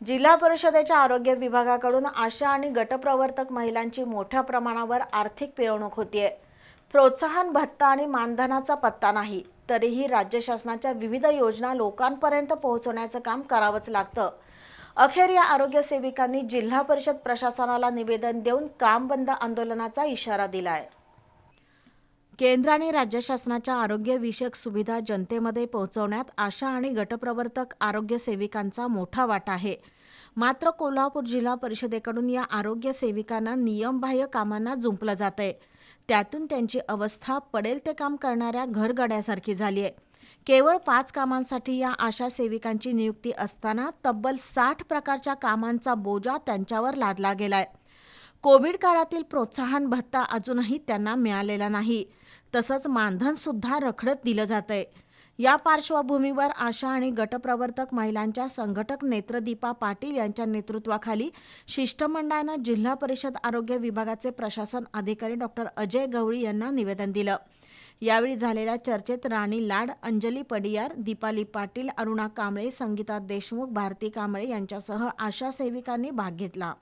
जिल्हा परिषदेच्या आरोग्य विभागाकडून आशा आणि गटप्रवर्तक महिलांची मोठ्या प्रमाणावर आर्थिक पिळवणूक होतीये। प्रोत्साहन भत्ता आणि मानधनाचा पत्ता नाही, तरीही राज्य शासनाच्या विविध योजना लोकांपर्यंत पोहोचवण्याचं काम करावंच लागतं। अखेर या आरोग्य सेविकांनी जिल्हा परिषद प्रशासनाला निवेदन देऊन काम बंद आंदोलनाचा इशारा दिलाय। केंद्र आणि राज्य शासनाच्या आरोग्यविषयक सुविधा जनतेमध्ये पोहोचवण्यात आशा आणि गटप्रवर्तक आरोग्य सेविकांचा मोठा वाटा आहे। मात्र कोल्हापूर जिल्हा परिषदेकडून या आरोग्य सेविकांना नियमबाह्य कामांना जुंपलं जातंय। त्यातून त्यांची अवस्था पडेल ते काम करणाऱ्या घरगड्यासारखी झाली आहे। केवळ 5 कामांसाठी या आशा सेविकांची नियुक्ती असताना तब्बल 60 प्रकारच्या कामांचा बोजा त्यांच्यावर लादला गेलाय। कोविड काळातील प्रोत्साहन भत्ता अजूनही त्यांना मिळालेला नाही, तसंच मानधन सुद्धा रखडत दिलं जातंय। या पार्श्वभूमीवर आशा आणि गटप्रवर्तक महिलांच्या संघटक नेत्रदीपा पाटील यांच्या नेतृत्वाखाली शिष्टमंडळानं जिल्हा परिषद आरोग्य विभागाचे प्रशासन अधिकारी डॉक्टर अजय गवळी यांना निवेदन दिलं। यावेळी झालेल्या चर्चेत राणी लाड, अंजली पडियार, दीपाली पाटील, अरुणा कांबळे, संगीता देशमुख, भारती कांबळे यांच्यासह आशा सेविकांनी भाग घेतला।